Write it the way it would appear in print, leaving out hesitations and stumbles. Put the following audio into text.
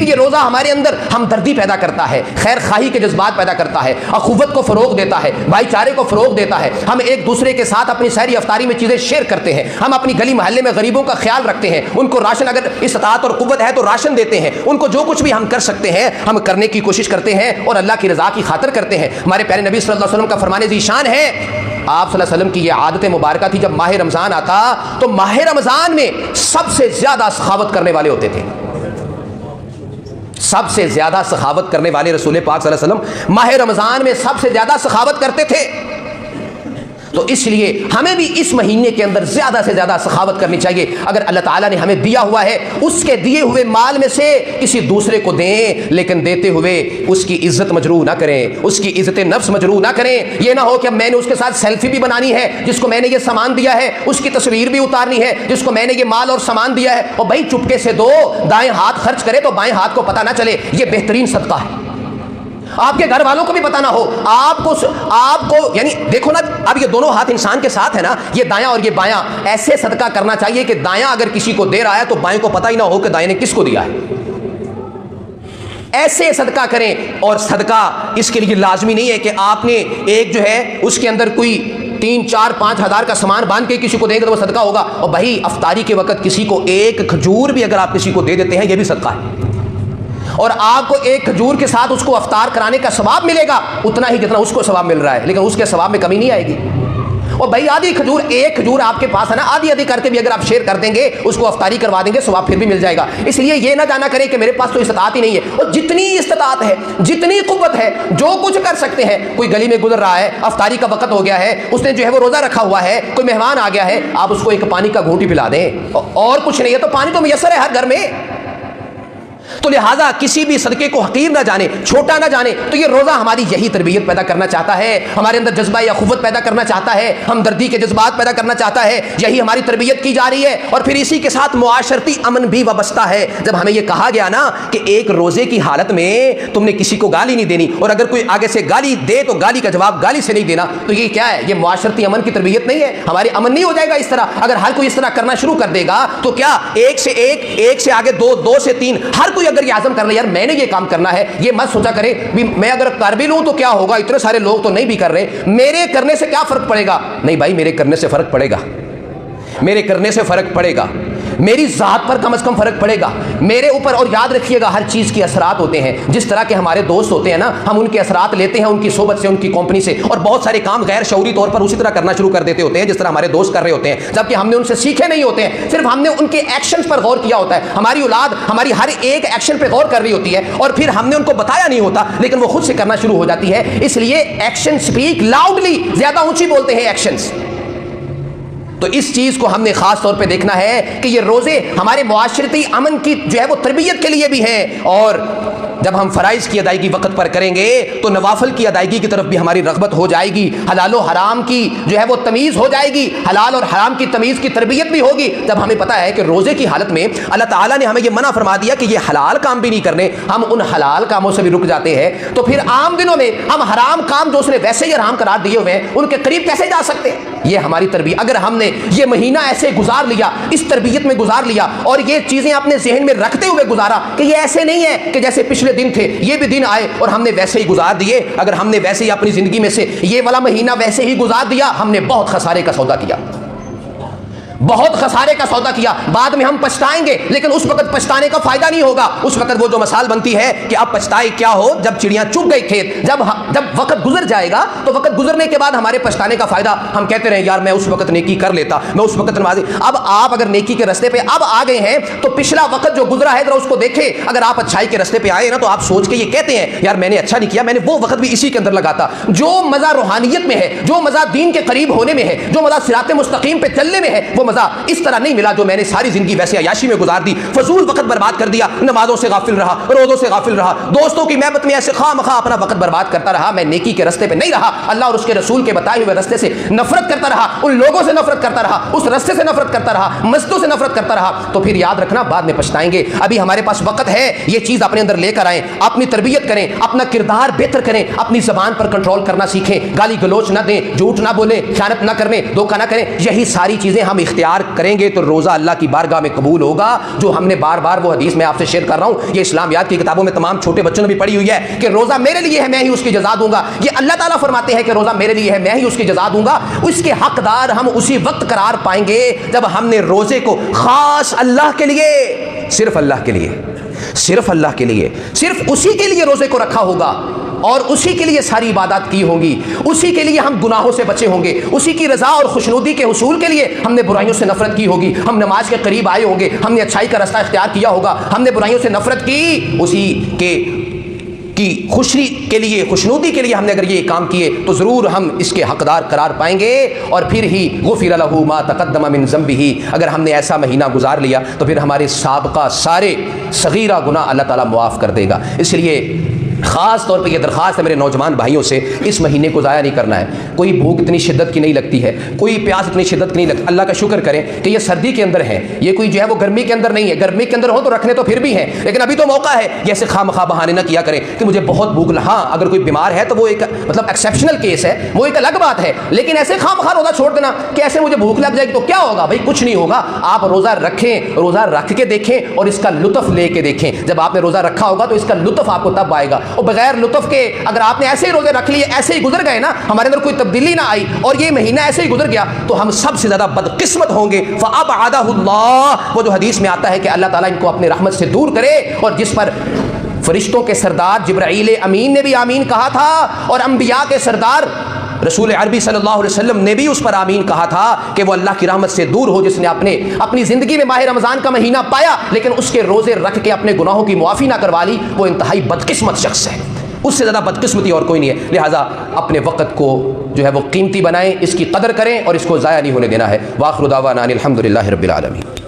پھر یہ روزہ ہمارے اندر ہمدردی پیدا کرتا ہے، خیر خواہی کے جذبات پیدا کرتا ہے، اخوت کو فروغ دیتا ہے، بھائی چارے کو فروغ دیتا ہے، ہم ایک دوسرے کے ساتھ اپنی سحری افطاری میں چیزیں شیئر کرتے ہیں، ہم اپنی گلی محلے میں غریبوں کا خیال رکھتے ہیں، ان کو راشن اگر استطاعت اور قوت ہے تو راشن دیتے ہیں، ان کو جو کچھ بھی ہم کر سکتے ہیں ہم کرنے کی کوشش کرتے ہیں اور اللہ کی رضا کی خاطر کرتے ہیں۔ ہمارے پیارے نبی صلی اللہ علیہ وسلم کا فرمان ذی شان ہے، آپ صلی اللہ علیہ وسلم کی یہ عادت مبارکہ تھی، جب ماہ رمضان آتا تو ماہ رمضان میں سب سے زیادہ سخاوت کرنے والے ہوتے تھے، سب سے زیادہ سخاوت کرنے والے رسول پاک صلی اللہ علیہ وسلم ماہ رمضان میں سب سے زیادہ سخاوت کرتے تھے۔ تو اس لیے ہمیں بھی اس مہینے کے اندر زیادہ سے زیادہ سخاوت کرنی چاہیے۔ اگر اللہ تعالیٰ نے ہمیں دیا ہوا ہے اس کے دیے ہوئے مال میں سے کسی دوسرے کو دیں، لیکن دیتے ہوئے اس کی عزت مجروح نہ کریں، اس کی عزت نفس مجروح نہ کریں۔ یہ نہ ہو کہ میں نے اس کے ساتھ سیلفی بھی بنانی ہے، جس کو میں نے یہ سامان دیا ہے اس کی تصویر بھی اتارنی ہے، جس کو میں نے یہ مال اور سامان دیا ہے، اور بھائی چپکے سے دو، دائیں ہاتھ خرچ کرے تو بائیں ہاتھ کو پتہ نہ چلے، یہ بہترین صدقہ ہے۔ آپ کے گھر والوں کو بھی پتہ نہ ہو، آپ کو یعنی دیکھو نا، اب یہ دونوں ہاتھ انسان کے ساتھ ہے نا، یہ دایاں اور یہ بایاں، ایسے صدقہ کرنا چاہیے کہ دایاں اگر کسی کو دے رہا ہے تو بائیں کو پتہ ہی نہ ہو کہ دائیں نے کس کو دیا ہے۔ ایسے صدقہ کریں، اور صدقہ اس کے لیے لازمی نہیں ہے کہ آپ نے ایک جو ہے اس کے اندر کوئی 3 4 5 ہزار کا سامان باندھ کے کسی کو دیں گے تو وہ صدقہ ہوگا۔ اور بھائی افطاری کے وقت کسی کو ایک کھجور بھی اگر آپ کسی کو دے دیتے ہیں یہ بھی صدقہ ہے، اور آپ کو ایک کھجور کے ساتھ اس کو افطار کرانے کا ثواب ملے گا اتنا ہی جتنا اس کو ثواب مل رہا ہے، لیکن اس کے ثواب میں کمی نہیں آئے گی۔ اور بھائی آدھی کھجور، ایک کھجور آپ کے پاس ہے نا، آدھی آدھی کر کے بھی اگر آپ شیئر کر دیں گے، اس کو افطاری کروا دیں گے، ثواب پھر بھی مل جائے گا۔ اس لیے یہ نہ جانا کریں کہ میرے پاس تو استطاعت ہی نہیں ہے، اور جتنی استطاعت ہے، جتنی قوت ہے، جو کچھ کر سکتے ہیں۔ کوئی گلی میں گزر رہا ہے، افطاری کا وقت ہو گیا ہے، اس نے جو ہے وہ روزہ رکھا ہوا ہے، کوئی مہمان آ گیا ہے، آپ اس کو ایک پانی کا گھونٹ ہی پلا دیں، اور کچھ نہیں ہے تو پانی تو میسر ہے ہر گھر میں۔ تو لہٰذا کسی بھی صدقے کو حقیر نہ جانے، چھوٹا نہ جانے۔ تو یہ روزہ ہماری یہی تربیت پیدا کرنا چاہتا ہے، ہمارے اندر جذبہ یا اخوت پیدا کرنا چاہتا ہے، ہمدردی کے جذبات پیدا کرنا چاہتا ہے، یہی ہماری تربیت کی جا رہی ہے۔ اور پھر اسی کے ساتھ معاشرتی امن بھی وابستہ ہے۔ جب ہمیں یہ کہا گیا نا کہ ایک روزے کی حالت میں تم نے کسی کو گالی نہیں دینی، اور اگر کوئی آگے سے گالی دے تو گالی کا جواب گالی سے نہیں دینا، تو یہ کیا ہے؟ یہ معاشرتی امن کی تربیت نہیں ہے۔ ہمارے امن نہیں ہو جائے گا اس طرح۔ اگر ہر کوئی اس طرح کرنا شروع کر دے گا تو کیا ایک سے ایک، ایک سے آگے دو، دو سے تین، ہر کوئی اگر یہ عزم کر لے یار میں نے یہ کام کرنا ہے، یہ مت سوچا کرے میں اگر کر بھی لوں تو کیا ہوگا، اتنے سارے لوگ تو نہیں بھی کر رہے، میرے کرنے سے کیا فرق پڑے گا؟ نہیں بھائی، میرے کرنے سے فرق پڑے گا، میرے کرنے سے فرق پڑے گا، میری ذات پر کم از کم فرق پڑے گا میرے اوپر۔ اور یاد رکھیے گا ہر چیز کے اثرات ہوتے ہیں، جس طرح کے ہمارے دوست ہوتے ہیں نا، ہم ان کے اثرات لیتے ہیں ان کی صحبت سے، ان کی کمپنی سے، اور بہت سارے کام غیر شعوری طور پر اسی طرح کرنا شروع کر دیتے ہوتے ہیں جس طرح ہمارے دوست کر رہے ہوتے ہیں، جبکہ ہم نے ان سے سیکھے نہیں ہوتے ہیں، صرف ہم نے ان کے ایکشنز پر غور کیا ہوتا ہے۔ ہماری اولاد ہماری ہر ایک ایکشن پہ غور کر رہی ہوتی ہے، اور پھر ہم نے ان کو بتایا نہیں ہوتا، لیکن وہ خود سے کرنا شروع ہو جاتی ہے۔ اس لیے ایکشن سپیک لاؤڈلی، زیادہ اونچی بولتے ہیں ایکشنز۔ تو اس چیز کو ہم نے خاص طور پہ دیکھنا ہے کہ یہ روزے ہمارے معاشرتی امن کی جو ہے وہ تربیت کے لیے بھی ہیں، اور جب ہم فرائض کی ادائیگی وقت پر کریں گے تو نوافل کی ادائیگی کی طرف بھی ہماری رغبت ہو جائے گی، حلال و حرام کی جو ہے وہ تمیز ہو جائے گی، حلال اور حرام کی تمیز کی تربیت بھی ہوگی۔ جب ہمیں پتہ ہے کہ روزے کی حالت میں اللہ تعالیٰ نے ہمیں یہ منع فرما دیا کہ یہ حلال کام بھی نہیں کرنے، ہم ان حلال کاموں سے بھی رک جاتے ہیں، تو پھر عام دنوں میں ہم حرام کام جو اس نے ویسے ہی حرام قرار دیے ہوئے ہیں ان کے قریب کیسے جا سکتے ہیں؟ یہ ہماری تربیت، اگر ہم نے یہ مہینہ ایسے گزار لیا، اس تربیت میں گزار لیا، اور یہ چیزیں اپنے ذہن میں رکھتے ہوئے گزارا کہ یہ ایسے نہیں ہے کہ جیسے پچھلے دن تھے یہ بھی دن آئے اور ہم نے ویسے ہی گزار دیے، اگر ہم نے ویسے ہی اپنی زندگی میں سے یہ والا مہینہ ویسے ہی گزار دیا، ہم نے بہت خسارے کا سودا کیا، بہت خسارے کا سودا کیا۔ بعد میں ہم پچھتائیں گے، لیکن اس وقت پچھتانے کا فائدہ نہیں ہوگا۔ اس وقت وہ جو مثال بنتی ہے کہ اب پچھتائے کیا ہو جب چڑیاں چگ گئی کھیت، جب وقت گزر جائے گا تو وقت گزرنے کے بعد ہمارے پچھتانے کا فائدہ ہم کہتے رہے یار میں اس وقت نیکی کر لیتا، میں اس وقت نمازی۔ اب آپ اگر نیکی کے راستے پہ اب آ گئے ہیں تو پچھلا وقت جو گزرا ہے ذرا اس کو دیکھیں۔ اگر آپ اچھائی کے راستے پہ آئے نا تو آپ سوچ کے یہ کہتے ہیں یار میں نے اچھا نہیں کیا، میں نے وہ وقت بھی اسی کے اندر لگاتا۔ جو مزہ روحانیت میں ہے، جو مزہ دین کے قریب ہونے میں ہے، جو مزہ صراط مستقیم پہ چلنے میں ہے، وہ مزہ اس طرح نہیں ملا جو میں نے ساری زندگی ویسے عیاشی میں گزار دی، فضول وقت برباد کر دیا، نمازوں سے غافل رہا، روزوں سے غافل رہا، دوستوں کی محبت میں ایسے خواہ مخواہ اپنا وقت برباد کرتا رہا، میں نیکی کے راستے پہ نہیں رہا، اللہ اور اس کے رسول کے بتائے ہوئے راستے سے نفرت کرتا رہا، ان لوگوں سے نفرت کرتا رہا، اس راستے سے نفرت کرتا رہا، مسجدوں سے نفرت کرتا رہا، تو پھر یاد رکھنا بعد میں پچھتائیں گے۔ ابھی ہمارے پاس وقت ہے، یہ چیز اپنے اندر لے کر آئیں، اپنی تربیت کریں، اپنا کردار بہتر کریں، اپنی زبان پر کنٹرول کرنا سیکھیں، گالی گلوچ نہ دیں، جھوٹ نہ بولیں، خیانت نہ کریں، دھوکہ نہ کریں، یہی ساری چیزیں ہم اختیار اختیار کریں گے تو روزہ اللہ کی بارگاہ میں قبول ہوگا. جو ہم نے بار بار وہ حدیث میں آپ سے شیئر کر رہا ہوں, یہ اسلامیات کی کتابوں میں تمام چھوٹے بچوں نے بھی پڑھی ہوئی ہے کہ روزہ میرے لیے ہے, میں ہی اس کی جزا دوں گا. یہ اللہ تعالیٰ فرماتے ہیں کہ روزہ میرے لیے ہے, میں ہی اس کی جزا دوں گا. اس کے حقدار ہم اسی وقت قرار پائیں گے جب ہم نے روزے کو خاص اللہ کے لیے, صرف اللہ کے لیے, صرف اللہ کے لیے, صرف اسی کے لیے روزے کو رکھا ہوگا اور اسی کے لیے ساری عبادات کی ہوں گی. اسی کے لیے ہم گناہوں سے بچے ہوں گے, اسی کی رضا اور خوشنودی کے حصول کے لیے ہم نے برائیوں سے نفرت کی ہوگی, ہم نماز کے قریب آئے ہوں گے, ہم نے اچھائی کا راستہ اختیار کیا ہوگا, ہم نے برائیوں سے نفرت کی, اسی کی خوشی کے لیے, خوشنودی کے لیے ہم نے اگر یہ کام کیے تو ضرور ہم اس کے حقدار قرار پائیں گے. اور پھر ہی غفر لہ ما تقدم من ذنبہ, اگر ہم نے ایسا مہینہ گزار لیا تو پھر ہمارے سابقہ سارے صغیرہ گناہ اللہ تعالیٰ معاف کر دے گا. اس لیے خاص طور پہ یہ درخواست ہے میرے نوجوان بھائیوں سے, اس مہینے کو ضائع نہیں کرنا ہے. کوئی بھوک اتنی شدت کی نہیں لگتی ہے, کوئی پیاس اتنی شدت کی نہیں لگتی. اللہ کا شکر کریں کہ یہ سردی کے اندر ہے, یہ کوئی جو ہے وہ گرمی کے اندر نہیں ہے. گرمی کے اندر ہو تو رکھنے تو پھر بھی ہیں, لیکن ابھی تو موقع ہے. یہ ایسے خواہ مخواہ بہانے نہ کیا کریں کہ مجھے بہت بھوک. ہاں اگر کوئی بیمار ہے تو وہ ایک مطلب ایکسیپشنل کیس ہے, وہ ایک الگ بات ہے, لیکن ایسے خواہ مخواہ روزہ چھوڑ دینا کہ ایسے مجھے بھوک لگ جائے گی تو کیا ہوگا بھائی, کچھ نہیں ہوگا. آپ روزہ رکھیں, روزہ رکھ کے دیکھیں اور اس کا لطف لے کے دیکھیں. جب آپ نے روزہ رکھا ہوگا تو اس کا لطف آپ کو تب آئے گا. اور بغیر لطف کے اگر آپ نے ایسے ہی روزے رکھ لیے, ایسے ہی گزر گئے نا, ہمارے اندر کوئی تبدیلی نہ آئی اور یہ مہینہ ایسے ہی گزر گیا, تو ہم سب سے زیادہ بدقسمت ہوں گے. فَأَبْعَدَهُ اللَّهُ, وہ جو حدیث میں آتا ہے کہ اللہ تعالیٰ ان کو اپنے رحمت سے دور کرے, اور جس پر فرشتوں کے سردار جبرائیل امین نے بھی آمین کہا تھا اور انبیاء کے سردار رسول عربی صلی اللہ علیہ وسلم نے بھی اس پر آمین کہا تھا کہ وہ اللہ کی رحمت سے دور ہو جس نے اپنی زندگی میں ماہ رمضان کا مہینہ پایا لیکن اس کے روزے رکھ کے اپنے گناہوں کی معافی نہ کروا لی. وہ انتہائی بدقسمت شخص ہے, اس سے زیادہ بدقسمتی اور کوئی نہیں ہے. لہٰذا اپنے وقت کو جو ہے وہ قیمتی بنائیں, اس کی قدر کریں اور اس کو ضائع نہیں ہونے دینا ہے. وآخر دعوانا ان الحمد للہ رب العالمین.